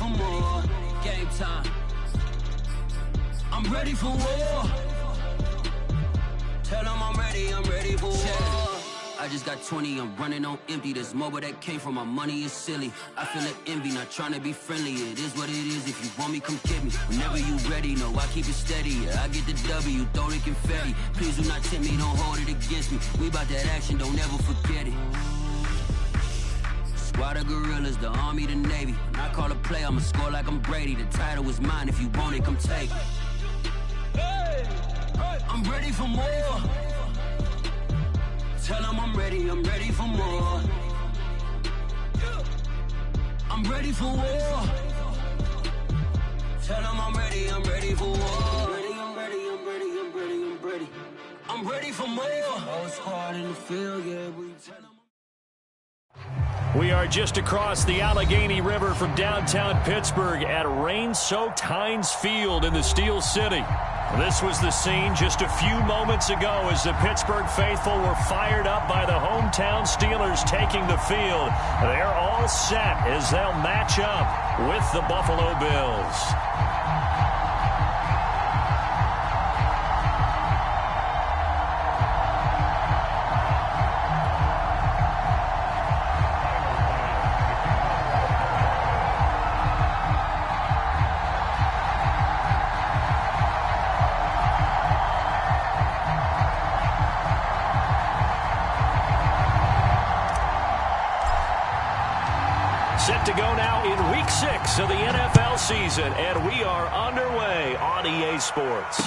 for more. Game time. I'm ready for war. Tell them I'm ready for war. I just got 20, I'm running on empty. This mobile that came from my money is silly. I feel like envy, not trying to be friendly. It is what it is, if you want me, come get me. Whenever you ready, no, I keep it steady. Yeah, I get the W, throw the confetti. Please do not tempt me, don't hold it against me. We about that action, don't ever forget it. Squad of gorillas, the army, the navy. When I call a play, I'ma score like I'm Brady. The title is mine, if you want it, come take it. I'm ready for more. Tell them I'm ready for more. I'm ready for war. Tell them I'm ready for war. I'm ready for more. Whole squad in the field, yeah, we tell them. We are just across the Allegheny River from downtown Pittsburgh at rain-soaked Heinz Field in the Steel City. This was the scene just a few moments ago as the Pittsburgh faithful were fired up by the hometown Steelers taking the field. They're all set as they'll match up with the Buffalo Bills. Set to go now in Week 6 of the NFL season, and we are underway on EA Sports.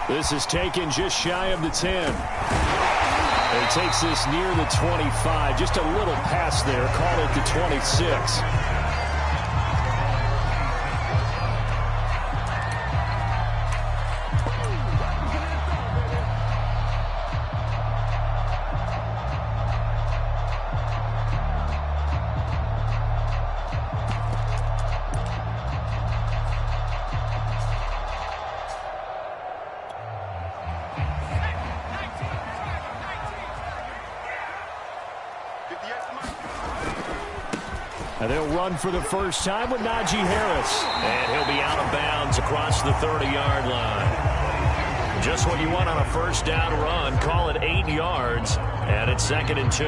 This is taken just shy of the 10. He takes this near the 25, just a little past there, call it the 26. And they'll run for the first time with Najee Harris. And he'll be out of bounds across the 30-yard line. Just what you want on a first down run. Call it 8 yards. And it's 2nd and 2.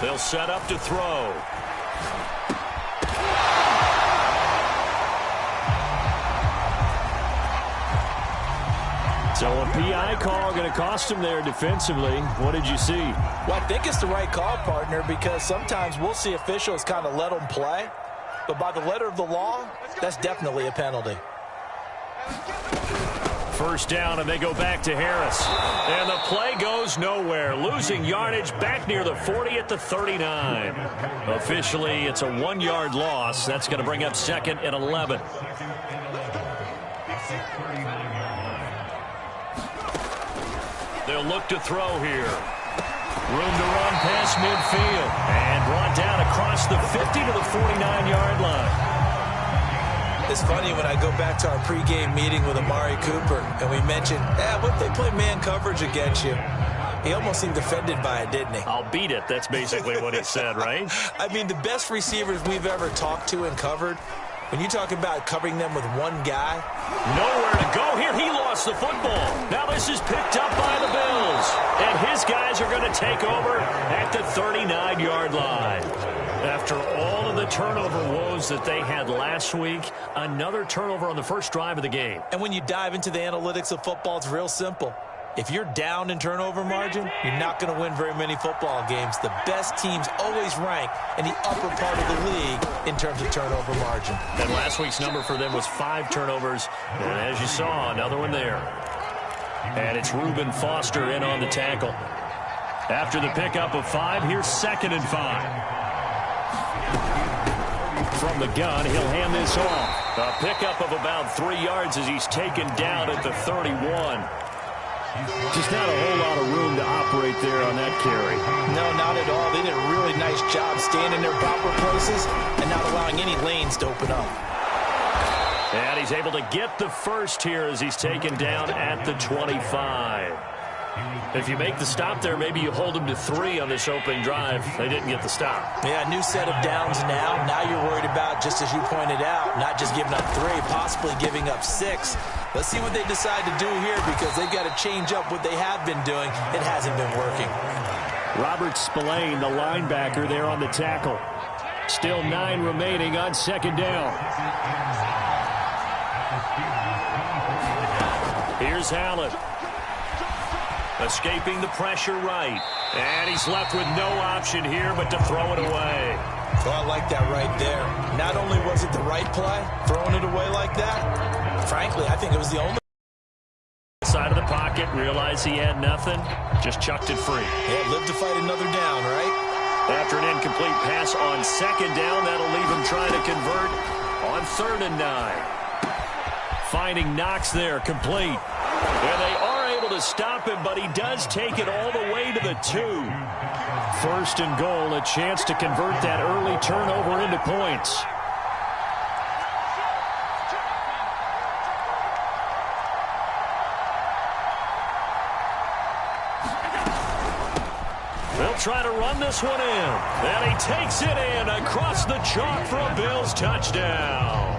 They'll set up to throw. So a PI call going to cost him there defensively. What did you see? Well, I think it's the right call, partner, because sometimes we'll see officials kind of let them play. But by the letter of the law, that's definitely a penalty. First down, and they go back to Harris. And the play goes nowhere. Losing yardage back near the 40 at the 39. Officially, it's a 1-yard loss. That's going to bring up 2nd and 11. They'll look to throw here. Room to run past midfield. And brought down across the 50 to the 49-yard line. It's funny when I go back to our pregame meeting with Amari Cooper, and we mentioned, what if they play man coverage against you? He almost seemed offended by it, didn't he? I'll beat it. That's basically what he said, right? I mean, the best receivers we've ever talked to and covered, when you talk about covering them with one guy. Nowhere to go here. He lost the football. Now this is picked up by the Bills. And his guys are going to take over at the 39-yard line. After all of the turnover woes that they had last week, another turnover on the first drive of the game. And when you dive into the analytics of football, it's real simple. If you're down in turnover margin, you're not going to win very many football games. The best teams always rank in the upper part of the league in terms of turnover margin. And last week's number for them was 5 turnovers. And as you saw, another one there. And it's Reuben Foster in on the tackle. After the pickup of 5, here's 2nd and 5. From the gun, he'll hand this off. A pickup of about 3 yards as he's taken down at the 31. Just not a whole lot of room to operate there on that carry. No, not at all. They did a really nice job staying in their proper places and not allowing any lanes to open up. And he's able to get the first here as he's taken down at the 25. If you make the stop there, maybe you hold them to 3 on this opening drive. They didn't get the stop. Yeah, new set of downs now. Now you're worried about, just as you pointed out, not just giving up 3, possibly giving up 6. Let's see what they decide to do here, because they've got to change up what they have been doing. It hasn't been working. Robert Spillane, the linebacker, there on the tackle. Still 9 remaining on second down. Here's Allen. Escaping the pressure right. And he's left with no option here but to throw it away. So I like that right there. Not only was it the right play, throwing it away like that, frankly, I think it was the only side of the pocket, realized he had nothing, just chucked it free. Yeah, live to fight another down, right? After an incomplete pass on second down, that'll leave him trying to convert on 3rd and 9. Finding Knox there, complete. And they are able to stop him, but he does take it all the way to the 2. 1st and goal, a chance to convert that early turnover into points. They'll try to run this one in. And he takes it in across the chalk for a Bills touchdown.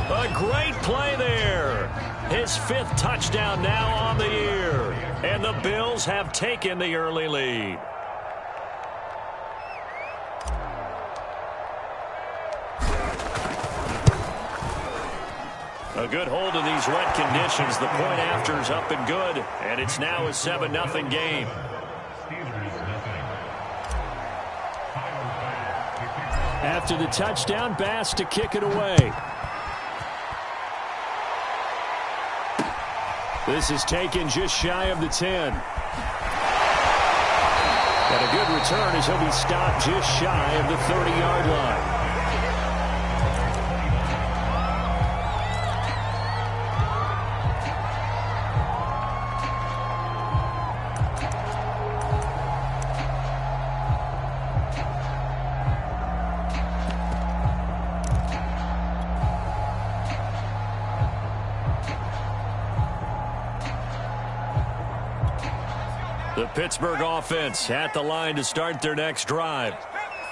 A great play there. His 5th touchdown now on the year. And the Bills have taken the early lead. A good hold in these wet conditions. The point after is up and good. And it's now a 7-0 game. After the touchdown, Bass to kick it away. This is taken just shy of the 10. And a good return as he'll be stopped just shy of the 30-yard line. The Pittsburgh offense at the line to start their next drive.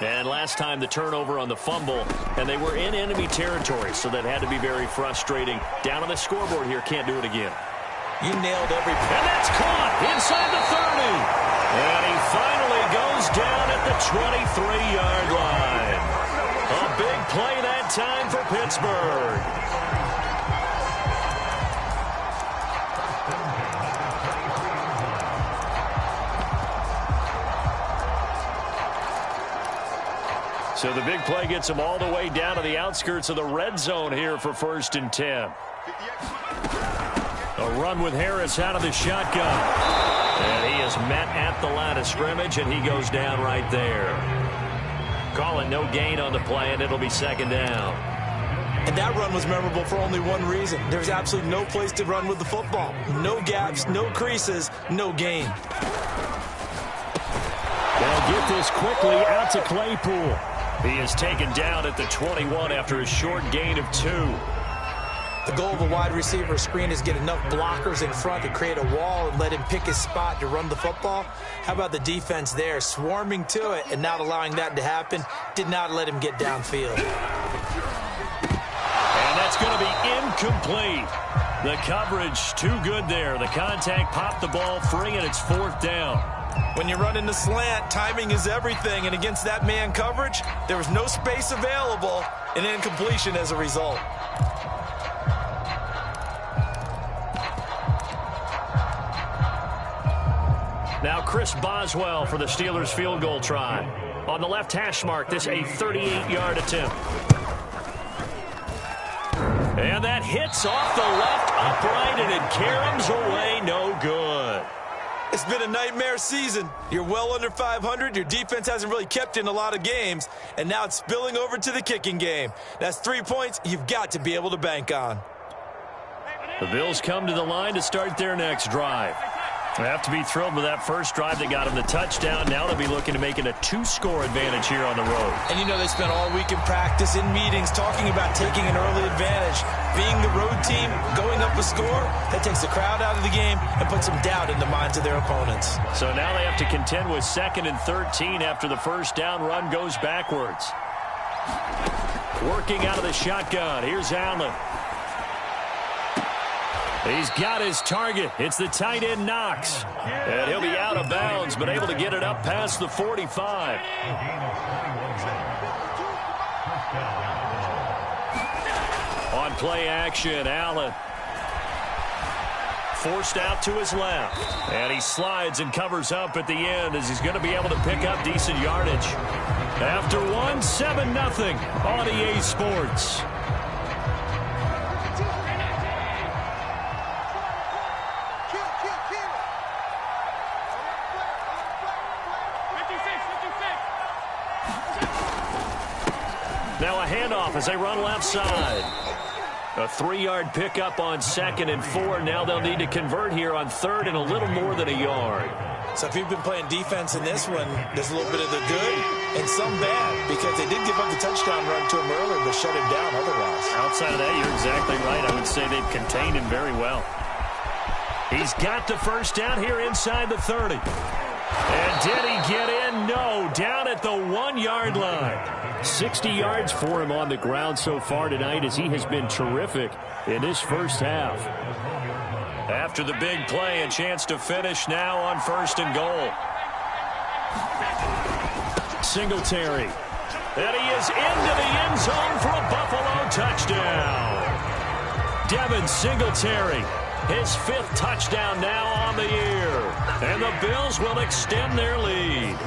And last time the turnover on the fumble, and they were in enemy territory, so that had to be very frustrating. Down on the scoreboard here, can't do it again. You nailed every point. And that's caught inside the 30. And he finally goes down at the 23-yard line. A big play that time for Pittsburgh. So the big play gets him all the way down to the outskirts of the red zone here for 1st and 10. A run with Harris out of the shotgun. And he is met at the line of scrimmage, and he goes down right there. Calling no gain on the play, and it'll be 2nd down. And that run was memorable for only one reason. There's absolutely no place to run with the football. No gaps, no creases, no gain. They'll get this quickly out to Claypool. He is taken down at the 21 after a short gain of 2. The goal of a wide receiver screen is get enough blockers in front to create a wall and let him pick his spot to run the football. How about the defense there, swarming to it and not allowing that to happen? Did not let him get downfield. And that's going to be incomplete. The coverage too good there. The contact popped the ball free, and it's 4th down. When you're running the slant, timing is everything, and against that man coverage, there was no space available, and incompletion as a result. Now Chris Boswell for the Steelers field goal try. On the left hash mark, this a 38-yard attempt. And that hits off the left upright, and it caroms away, no good. It's been a nightmare season. You're well under 500. Your defense hasn't really kept in a lot of games, and now it's spilling over to the kicking game. That's 3 points you've got to be able to bank on. The Bills come to the line to start their next drive. They have to be thrilled with that first drive that got them the touchdown. Now they'll be looking to make it a 2-score advantage here on the road. And you know they spent all week in practice, in meetings, talking about taking an early advantage. Being the road team, going up a score, that takes the crowd out of the game and puts some doubt in the minds of their opponents. So now they have to contend with 2nd and 13 after the first down run goes backwards. Working out of the shotgun. Here's Allen. He's got his target. It's the tight end, Knox. And he'll be out of bounds, but able to get it up past the 45. On play action, Allen. Forced out to his left. And he slides and covers up at the end as he's going to be able to pick up decent yardage. After one, 7-0 on EA Sports. Now a handoff as they run left side. A 3-yard pickup on 2nd and 4. Now they'll need to convert here on 3rd and a little more than a yard. So if you've been playing defense in this one, there's a little bit of the good and some bad because they did give up the touchdown run to him earlier but shut him down otherwise. Outside of that, you're exactly right. I would say they've contained him very well. He's got the first down here inside the 30. And did he get in? No, down at the 1-yard line. 60 yards for him on the ground so far tonight as he has been terrific in this first half. After the big play, a chance to finish now on 1st and goal. Singletary. And he is into the end zone for a Buffalo touchdown. Devin Singletary, his 5th touchdown now on the year. And the Bills will extend their lead.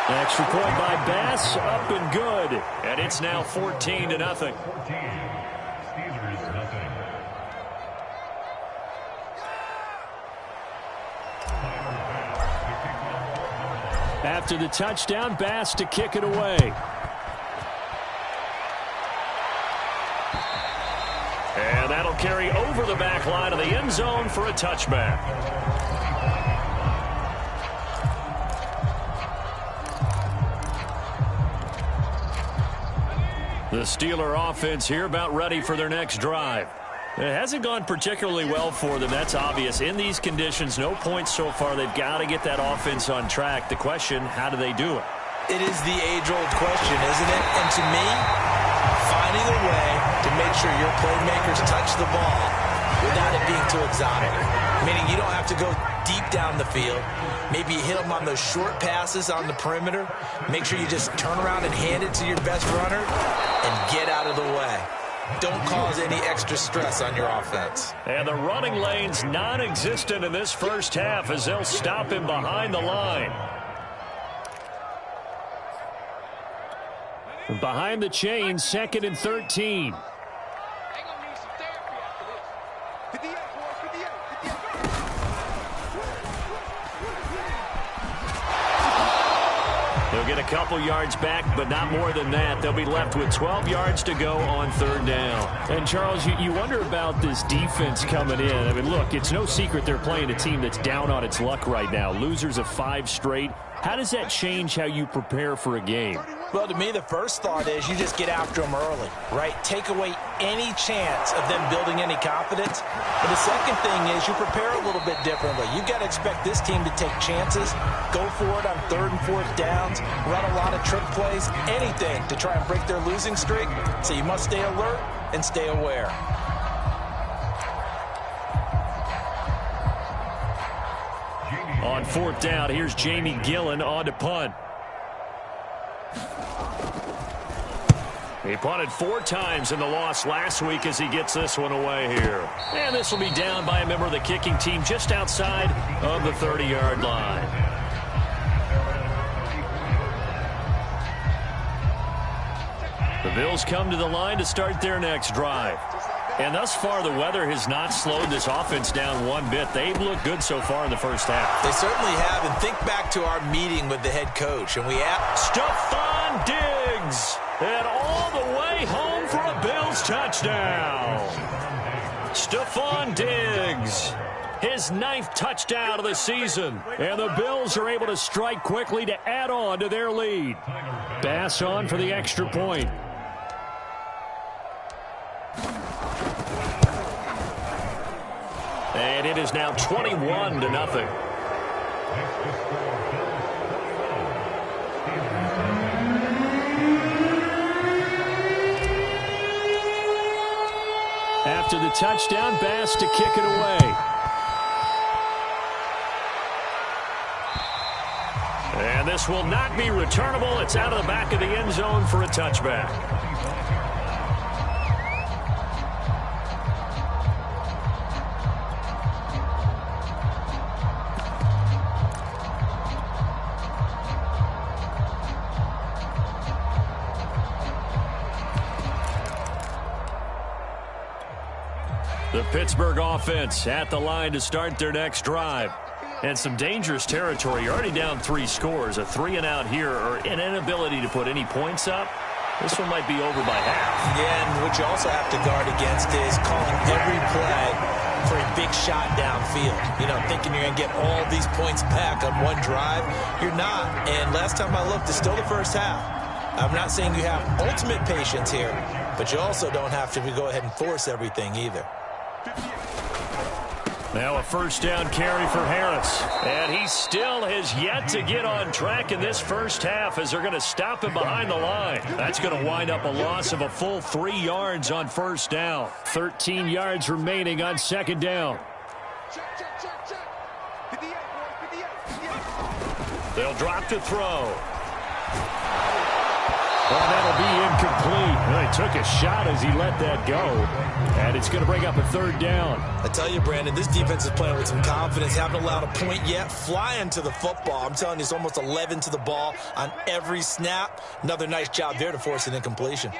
Extra point by Bass, up and good. And it's now 14-0. After the touchdown, Bass to kick it away. And that'll carry over the back line of the end zone for a touchback. The Steeler offense here about ready for their next drive. It hasn't gone particularly well for them. That's obvious. In these conditions, no points so far. They've got to get that offense on track. The question, how do they do it? It is the age-old question, isn't it? And to me, finding a way to make sure your playmakers touch the ball without it being too exotic. Meaning you don't have to go deep down the field. Maybe you hit them on those short passes on the perimeter. Make sure you just turn around and hand it to your best runner and get out of the way. Don't cause any extra stress on your offense. And the running lane's non-existent in this first half as they'll stop him behind the line. Behind the chain, 2nd and 13. They'll get a couple yards back, but not more than that. They'll be left with 12 yards to go on 3rd down. And, Charles, you wonder about this defense coming in. I mean, look, it's no secret they're playing a team that's down on its luck right now. Losers of 5 straight. How does that change how you prepare for a game? Well, to me, the first thought is you just get after them early, right? Take away any chance of them building any confidence. But the second thing is you prepare a little bit differently. You've got to expect this team to take chances, go for it on 3rd and 4th downs, run a lot of trick plays, anything to try and break their losing streak. So you must stay alert and stay aware. On 4th down, here's Jamie Gillen on to punt. He punted 4 times in the loss last week as he gets this one away here. And this will be down by a member of the kicking team just outside of the 30-yard line. The Bills come to the line to start their next drive. And thus far, the weather has not slowed this offense down one bit. They've looked good so far in the first half. They certainly have. And think back to our meeting with the head coach. And we have Stefon Diggs. And all the way home for a Bills touchdown. Stefon Diggs. His 9th touchdown of the season. And the Bills are able to strike quickly to add on to their lead. Bass on for the extra point. And it is now 21-0. After the touchdown, Bass to kick it away. And this will not be returnable. It's out of the back of the end zone for a touchback. The Pittsburgh offense at the line to start their next drive. And some dangerous territory. You're already down 3 scores. A 3-and-out here or an inability to put any points up. This one might be over by half. Yeah, and what you also have to guard against is calling every play for a big shot downfield. You know, thinking you're going to get all these points back on one drive. You're not. And last time I looked, it's still the first half. I'm not saying you have ultimate patience here, but you also don't have to go ahead and force everything either. Now a first down carry for Harris. And he still has yet to get on track in this first half as they're going to stop him behind the line. That's going to wind up a loss of a full 3 yards on first down. 13 yards remaining on second down. They'll drop to throw. Well, that'll be incomplete. Well, he took a shot as he let that go. And it's going to bring up a third down. I tell you, Brandon, this defense is playing with some confidence. Haven't allowed a point yet. Flying to the football. I'm telling you, it's almost 11 to the ball on every snap. Another nice job there to force an incompletion.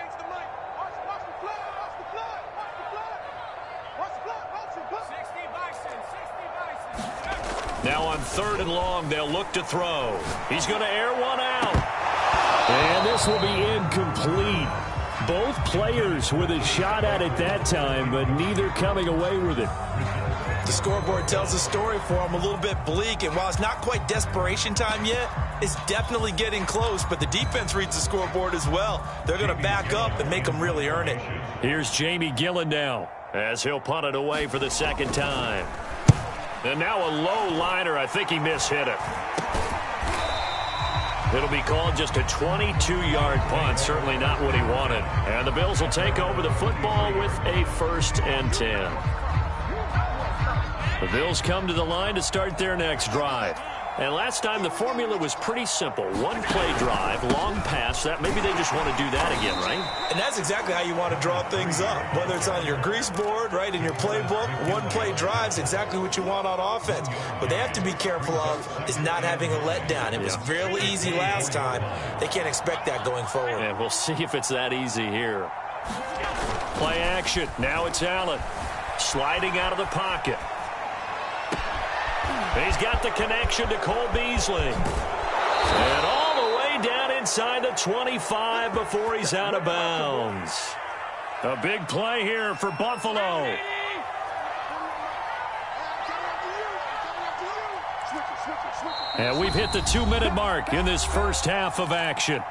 Now on 3rd and long, they'll look to throw. He's going to air one out. And this will be incomplete. Both players with a shot at it that time, but neither coming away with it. The scoreboard tells a story for them, a little bit bleak, and while it's not quite desperation time yet, it's definitely getting close, but the defense reads the scoreboard as well. They're going to back up and make them really earn it. Here's Jamie Gillen now as he'll punt it away for the second time. And now a low liner. I think he mishit it. It'll be called just a 22-yard punt. Certainly not what he wanted. And the Bills will take over the football with a 1st and 10. The Bills come to the line to start their next drive. And last time the formula was pretty simple. 1-play drive, long pass. That maybe they just want to do that again, right? And that's exactly how you want to draw things up. Whether it's on your grease board, right, in your playbook, 1-play drive's exactly what you want on offense. What they have to be careful of is not having a letdown. It was fairly easy last time. They can't expect that going forward. And we'll see if it's that easy here. Play action. Now it's Allen. Sliding out of the pocket. He's got the connection to Cole Beasley. And all the way down inside the 25 before he's out of bounds. A big play here for Buffalo. And we've hit the 2-minute mark in this first half of action.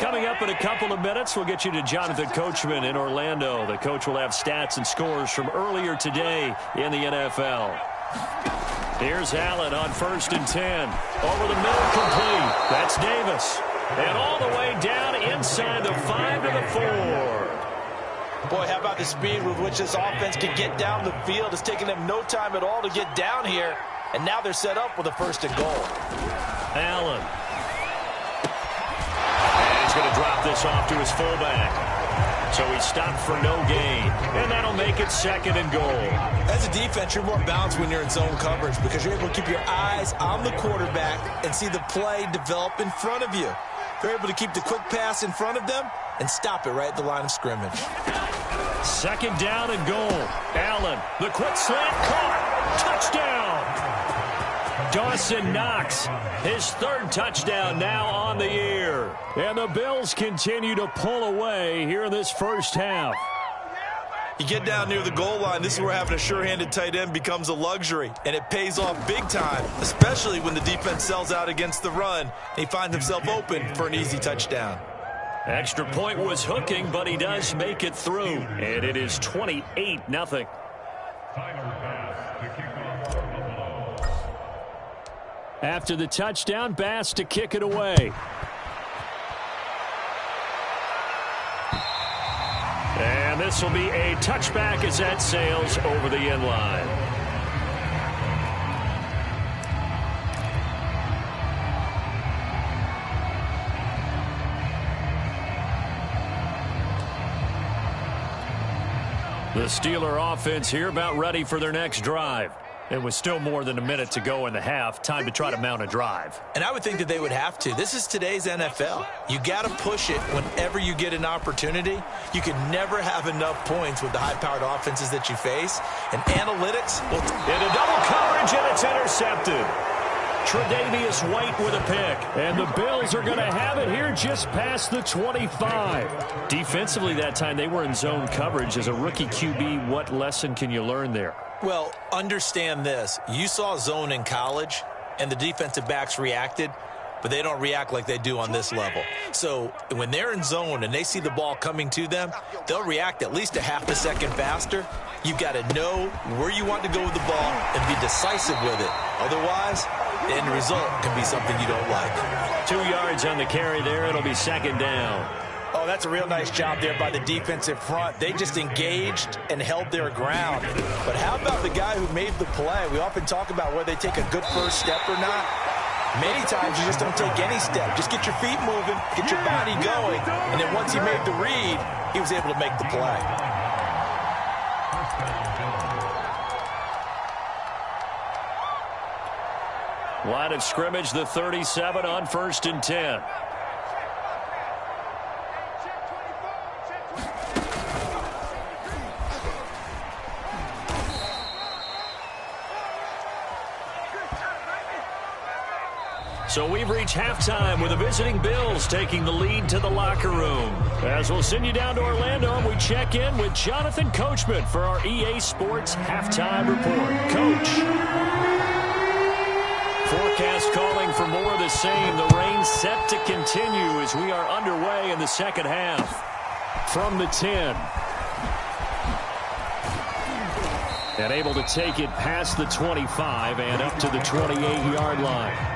Coming up in a couple of minutes, we'll get you to Jonathan Coachman in Orlando. The coach will have stats and scores from earlier today in the NFL. Here's Allen on 1st and 10. Over the middle, complete. That's Davis. And all the way down inside the 5 to the 4. Boy, how about the speed with which this offense can get down the field? It's taking them no time at all to get down here. And now they're set up with a 1st and goal. Allen. Going to drop this off to his fullback. So he stopped for no gain, and that'll make it 2nd and goal. As a defense, you're more balanced when you're in zone coverage because you're able to keep your eyes on the quarterback and see the play develop in front of you. You're able to keep the quick pass in front of them and stop it right at the line of scrimmage. 2nd down and goal. Allen, the quick slant caught. Touchdown! Dawson Knox, his 3rd touchdown now on the year. And the Bills continue to pull away here in this first half. You get down near the goal line, this is where having a sure-handed tight end becomes a luxury, and it pays off big time, especially when the defense sells out against the run, and he finds himself open for an easy touchdown. Extra point was hooking, but he does make it through, and it is 28-0. After the touchdown, Bass to kick it away. And this will be a touchback as that sails over the end line. The Steeler offense here about ready for their next drive. It was still more than a minute to go in the half. Time to try to mount a drive. And I would think that they would have to. This is today's NFL. You got to push it whenever you get an opportunity. You can never have enough points with the high-powered offenses that you face. And analytics will... Into double coverage, and it's intercepted. Tre'Davious White with a pick. And the Bills are going to have it here just past the 25. Defensively that time, they were in zone coverage. As a rookie QB, what lesson can you learn there? Well, understand this. You saw zone in college, and the defensive backs reacted, but they don't react like they do on this level. So when they're in zone and they see the ball coming to them, they'll react at least a half a second faster. You've got to know where you want to go with the ball and be decisive with it. Otherwise, the end result can be something you don't like. 2 yards on the carry there. It'll be 2nd down. Oh, that's a real nice job there by the defensive front. They just engaged and held their ground. But how about the guy who made the play? We often talk about whether they take a good first step or not. Many times you just don't take any step. Just get your feet moving, get your body going, and then once he made the read, he was able to make the play. Line of scrimmage, the 37 on 1st and 10. So we've reached halftime with the visiting Bills taking the lead to the locker room. As we'll send you down to Orlando, and we check in with Jonathan Coachman for our EA Sports Halftime Report. Coach. Forecast calling for more of the same. The rain set to continue as we are underway in the second half. From the 10. And able to take it past the 25 and up to the 28-yard line.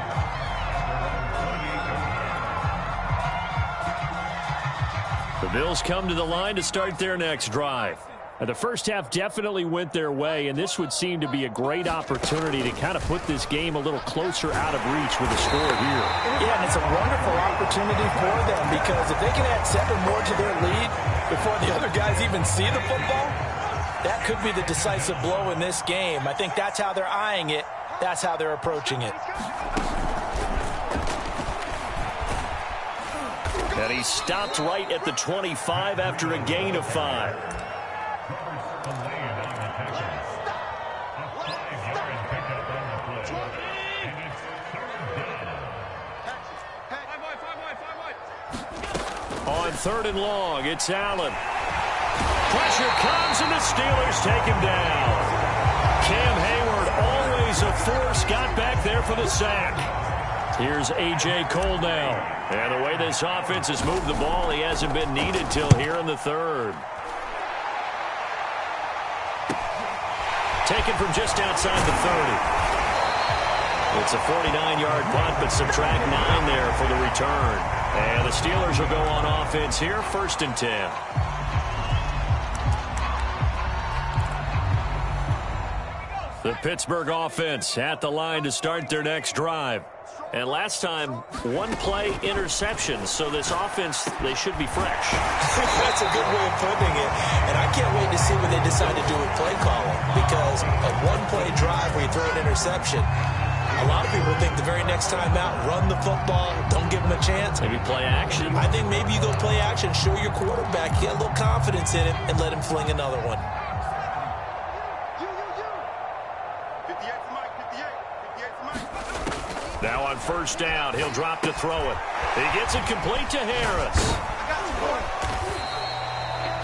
The Bills come to the line to start their next drive. The first half definitely went their way, and this would seem to be a great opportunity to kind of put this game a little closer out of reach with a score here. Yeah, and it's a wonderful opportunity for them because if they can add 7 more to their lead before the other guys even see the football, that could be the decisive blow in this game. I think that's how they're eyeing it. That's how they're approaching it. And he stopped right at the 25 after a gain of 5. On 3rd and long, it's Allen. Pressure comes, and the Steelers take him down. Cam Hayward, always a force, got back there for the sack. Here's A.J. Cole now. And the way this offense has moved the ball, he hasn't been needed till here in the 3rd. Taken from just outside the 30. It's a 49-yard punt, but subtract 9 there for the return. And the Steelers will go on offense here, 1st and 10. The Pittsburgh offense at the line to start their next drive. And last time, one play interception. So this offense, they should be fresh. That's a good way of putting it. And I can't wait to see what they decide to do with play calling. Because a one-play drive where you throw an interception, a lot of people think the very next time out, run the football, don't give them a chance. Maybe play action. I think maybe you go play action, show your quarterback, get a little confidence in him, and let him fling another one. Now on first down, he'll drop to throw it. He gets it complete to Harris.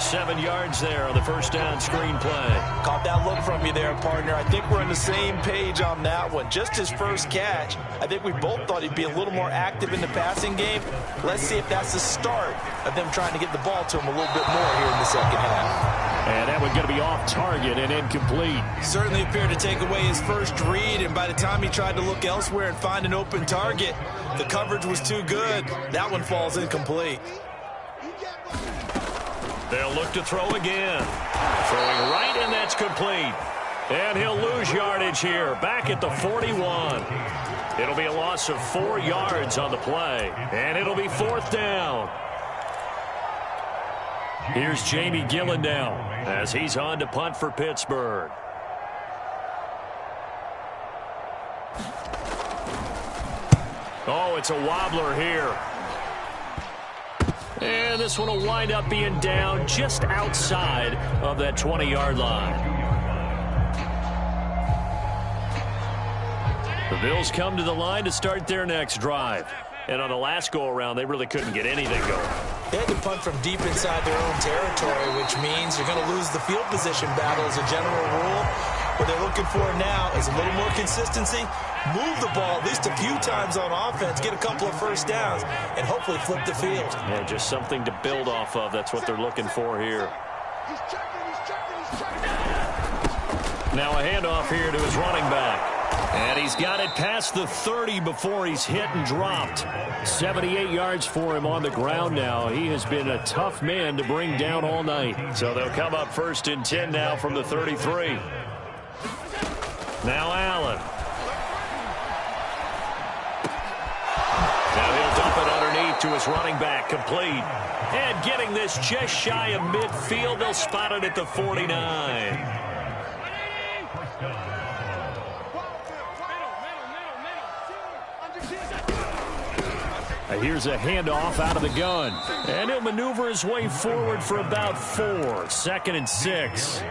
7 yards there on the first down screen play. Caught that look from you there, partner. I think we're on the same page on that one. Just his first catch. I think we both thought he'd be a little more active in the passing game. Let's see if that's the start of them trying to get the ball to him a little bit more here in the second half. And that one's going to be off target and incomplete. Certainly appeared to take away his first read, and by the time he tried to look elsewhere and find an open target, the coverage was too good. That one falls incomplete. They'll look to throw again. Throwing right, and that's complete. And he'll lose yardage here, back at the 41. It'll be a loss of 4 yards on the play, and it'll be fourth down. Here's Jamie Gillen now as he's on to punt for Pittsburgh. Oh, it's a wobbler here. And this one will wind up being down just outside of that 20-yard line. The Bills come to the line to start their next drive. And on the last go-around, they really couldn't get anything going. They had to punt from deep inside their own territory, which means you're going to lose the field position battle as a general rule. What they're looking for now is a little more consistency, move the ball at least a few times on offense, get a couple of first downs, and hopefully flip the field. Yeah, just something to build off of. That's what they're looking for here. Now a handoff here to his running back. And he's got it past the 30 before he's hit and dropped. 78 yards for him on the ground now. He has been a tough man to bring down all night. So they'll come up first and 10 now from the 33. Now Allen. Now he'll dump it underneath to his running back, complete. And getting this just shy of midfield, they'll spot it at the 49. Here's a handoff out of the gun. And he'll maneuver his way forward for about 4. 2nd and 6.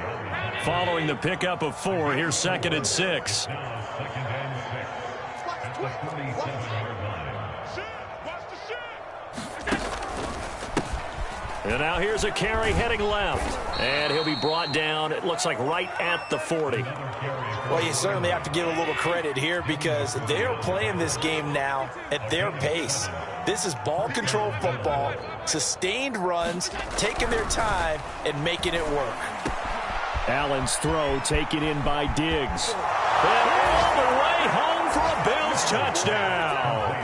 Following the pickup of 4, here's 2nd and 6. And now here's a carry heading left. And he'll be brought down, it looks like right at the 40. Well, you certainly have to give a little credit here because they're playing this game now at their pace. This is ball control football, sustained runs, taking their time and making it work. Allen's throw taken in by Diggs. And all the way home for a Bills touchdown.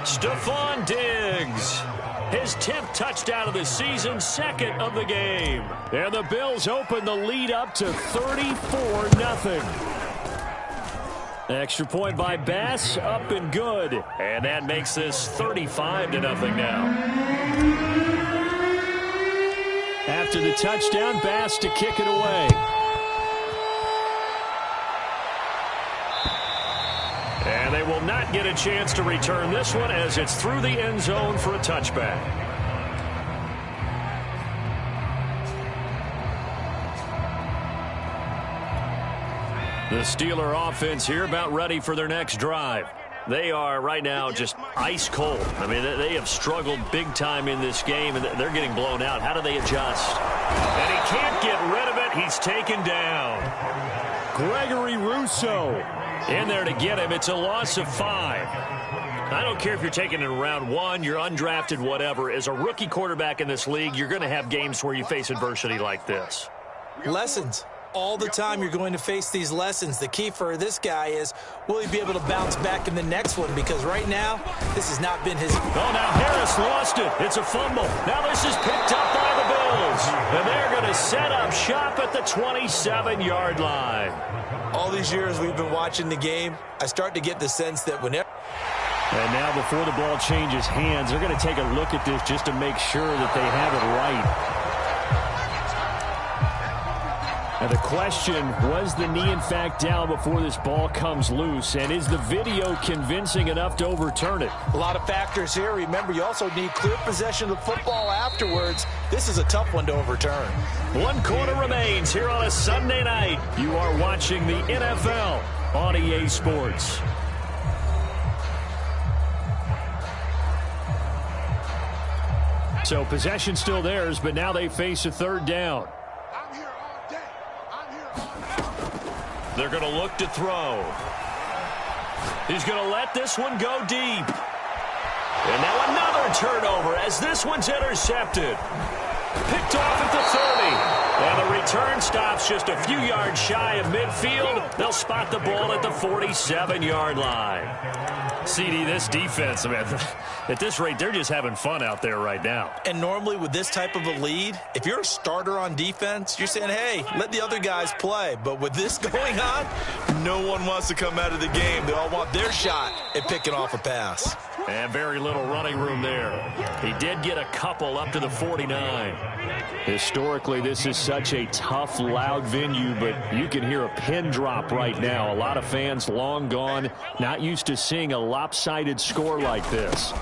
Stephon Diggs. His 10th touchdown of the season, 2nd of the game. And the Bills open the lead up to 34-0. Extra point by Bass, up and good. And that makes this 35-0 now. After the touchdown, Bass to kick it away. And they will not get a chance to return this one as it's through the end zone for a touchback. The Steeler offense here about ready for their next drive. They are right now just ice cold. I mean, they have struggled big time in this game, and they're getting blown out. How do they adjust? And he can't get rid of it. He's taken down. Gregory Rousseau in there to get him. It's a loss of 5. I don't care if you're taking it in round 1, you're undrafted, whatever. As a rookie quarterback in this league, you're going to have games where you face adversity like this. Lessons. All the time you're going to face these lessons. The key for this guy is, will he be able to bounce back in the next one? Because right now, this has not been his... Oh, now Harris lost it. It's a fumble. Now this is picked up by the Bills. And they're going to set up shop at the 27-yard line. All these years we've been watching the game, I start to get the sense that whenever... And now before the ball changes hands, they're going to take a look at this just to make sure that they have it right. And the question, was the knee in fact down before this ball comes loose? And is the video convincing enough to overturn it? A lot of factors here. Remember, you also need clear possession of the football afterwards. This is a tough one to overturn. 1 quarter remains here on a Sunday night. You are watching the NFL on EA Sports. So possession still theirs, but now they face a third down. They're going to look to throw. He's going to let this one go deep. And now another turnover as this one's intercepted. Picked off at the 30. And the return stops just a few yards shy of midfield. They'll spot the ball at the 47-yard line. CD, this defense, man, at this rate, they're just having fun out there right now. And normally with this type of a lead, if you're a starter on defense, you're saying, hey, let the other guys play. But with this going on, no one wants to come out of the game. They all want their shot at picking off a pass. And very little running room there. He did get a couple up to the 49. Historically, this is such a tough, loud venue, but you can hear a pin drop right now. A lot of fans long gone, not used to seeing a lopsided score like this.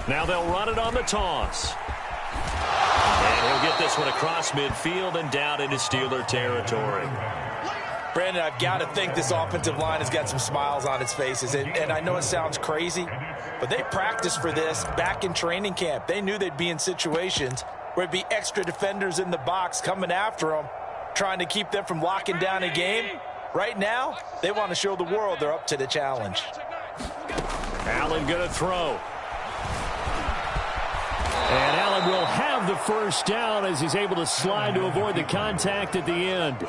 Now they'll run it on the toss. And he'll get this one across midfield and down into Steeler territory. Brandon, I've got to think this offensive line has got some smiles on its faces. And I know it sounds crazy, but they practiced for this back in training camp. They knew they'd be in situations where it'd be extra defenders in the box coming after them, trying to keep them from locking down a game. Right now, they want to show the world they're up to the challenge. Allen going to throw. And Allen will have the first down as he's able to slide to avoid the contact at the end.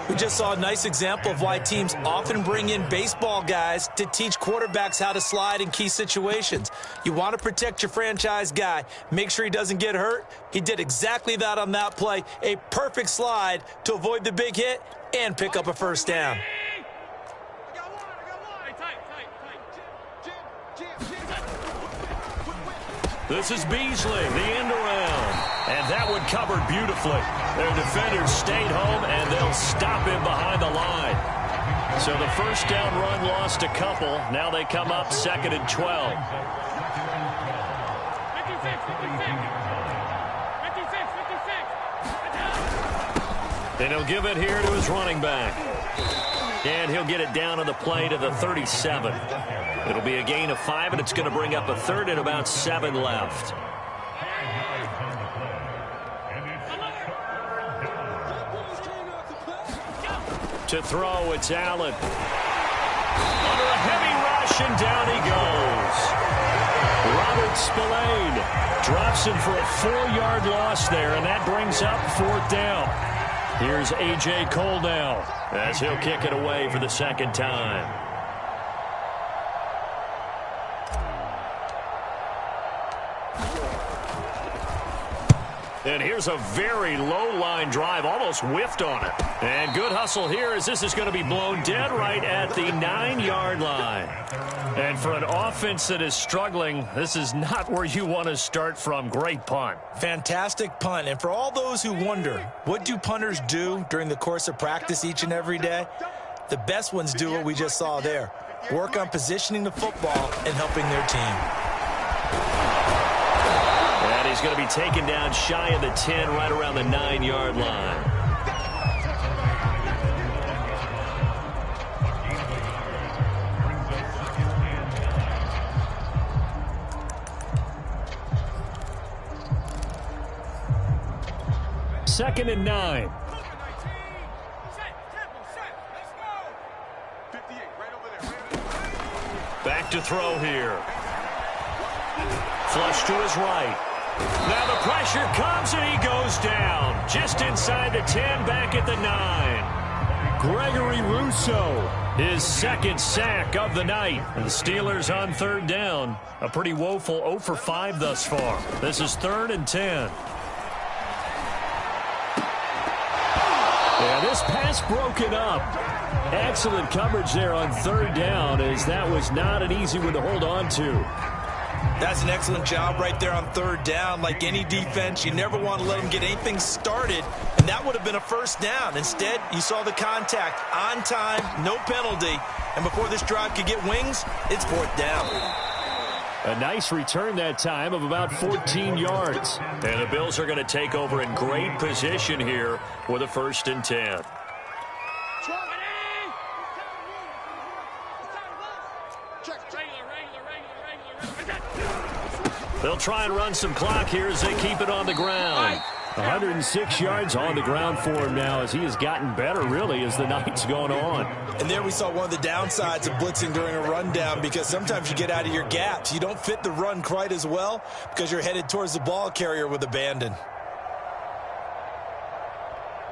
We just saw a nice example of why teams often bring in baseball guys to teach quarterbacks how to slide in key situations. You want to protect your franchise guy. Make sure he doesn't get hurt. He did exactly that on that play. A perfect slide to avoid the big hit and pick up a first down. This is Beasley, the end around. And that one covered beautifully. Their defenders stayed home, and they'll stop him behind the line. So the first down run lost a couple. Now they come up 2nd and 12. And he'll give it here to his running back. And he'll get it down on the play to the 37. It'll be a gain of 5, and it's going to bring up a third and about 7 left. To throw, it's Allen. Under a heavy rush, and down he goes. Robert Spillane drops him for a 4-yard loss there, and that brings up 4th down. Here's A.J. Cole now as he'll kick it away for the second time. And here's a very low-line drive, almost whiffed on it. And good hustle here as this is going to be blown dead right at the 9-yard line. And for an offense that is struggling, this is not where you want to start from. Great punt. Fantastic punt. And for all those who wonder, what do punters do during the course of practice each and every day? The best ones do what we just saw there. Work on positioning the football and helping their team. And he's going to be taken down shy of the 10, right around the 9-yard line. Second and 9. Back to throw here. Flush to his right. Now the pressure comes and he goes down. Just inside the 10, back at the 9. Gregory Rousseau, his second sack of the night. And the Steelers on third down. A pretty woeful 0 for 5 thus far. This is 3rd and 10. Yeah, this Bills pass broken up. Excellent coverage there on third down, as that was not an easy one to hold on to. That's an excellent job right there on third down. Like any defense, you never want to let them get anything started, and that would have been a first down. Instead, you saw the contact on time, no penalty, and before this drive could get wings, it's fourth down. A nice return that time of about 14 yards. And the Bills are going to take over in great position here with a 1st and 10. They'll try and run some clock here as they keep it on the ground. 106 yards on the ground for him now, as he has gotten better, really, as the night's gone on. And there we saw one of the downsides of blitzing during a rundown, because sometimes you get out of your gaps. You don't fit the run quite as well because you're headed towards the ball carrier with abandon.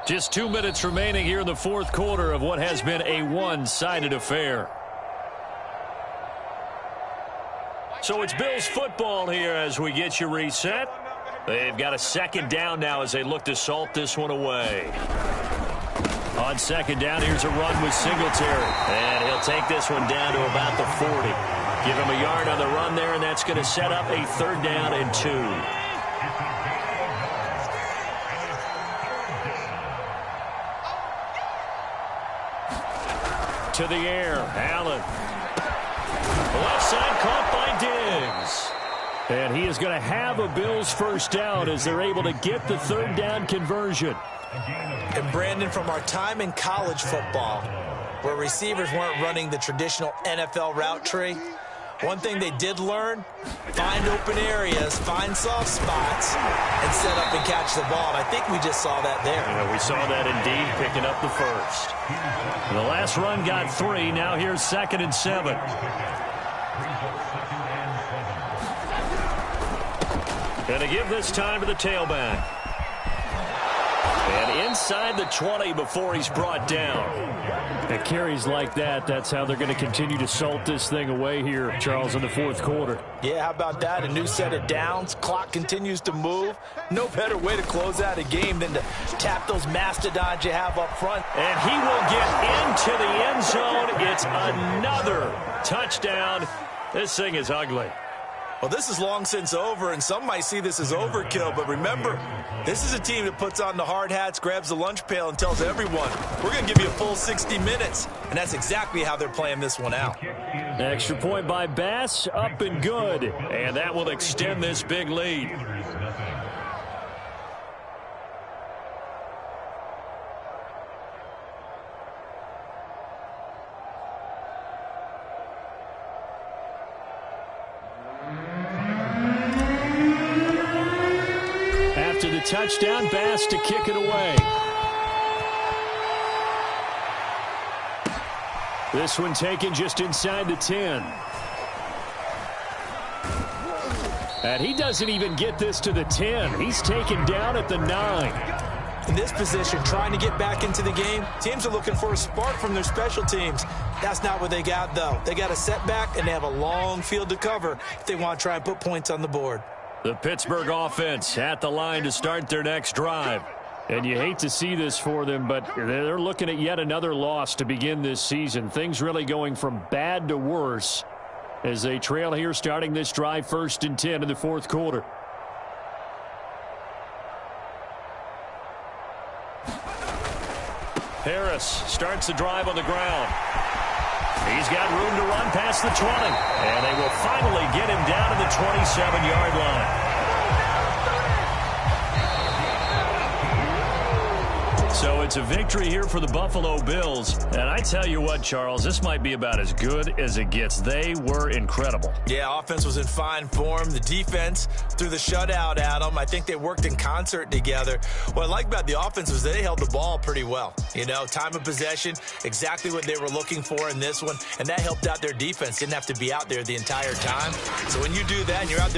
Just 2 minutes remaining here in the fourth quarter of what has been a one-sided affair. So it's Bills football here as we get you reset. They've got a 2nd down now as they look to salt this one away. On 2nd down, here's a run with Singletary. And he'll take this one down to about the 40. Give him a yard on the run there, and that's going to set up a 3rd down and 2. To the air, Allen. Left side caught by Diggs. And he is going to have a Bills 1st down as they're able to get the 3rd down conversion. And Brandon, from our time in college football, where receivers weren't running the traditional NFL route tree, one thing they did learn, find open areas, find soft spots, and set up and catch the ball. And I think we just saw that there. Yeah, we saw that indeed, picking up the 1st. The last run got 3. Now here's 2nd and 7. Going to give this time to the tailback. And inside the 20 before he's brought down. And carries like that, that's how they're going to continue to salt this thing away here, Charles, in the fourth quarter. Yeah, how about that? A new set of downs. Clock continues to move. No better way to close out a game than to tap those mastodons you have up front. And he will get into the end zone. It's another touchdown. This thing is ugly. Well, this is long since over, and some might see this as overkill. But remember, this is a team that puts on the hard hats, grabs the lunch pail, and tells everyone, we're going to give you a full 60 minutes. And that's exactly how they're playing this one out. Extra point by Bass, up and good. And that will extend this big lead. After the touchdown, Bass to kick it away. This one taken just inside the 10. And he doesn't even get this to the 10. He's taken down at the 9. In this position, trying to get back into the game, teams are looking for a spark from their special teams. That's not what they got, though. They got a setback, and they have a long field to cover if they want to try and put points on the board. The Pittsburgh offense at the line to start their next drive. And you hate to see this for them, but they're looking at yet another loss to begin this season. Things really going from bad to worse as they trail here starting this drive 1st and 10 in the fourth quarter. Harris starts the drive on the ground. He's got room to run past the 20. And they will finally get him down to the 27-yard line. So it's a victory here for the Buffalo Bills. And I tell you what, Charles, this might be about as good as it gets. They were incredible. Yeah, offense was in fine form. The defense threw the shutout at them. I think they worked in concert together. What I like about the offense was they held the ball pretty well. You know, time of possession, exactly what they were looking for in this one. And that helped out their defense. Didn't have to be out there the entire time. So when you do that and you're out there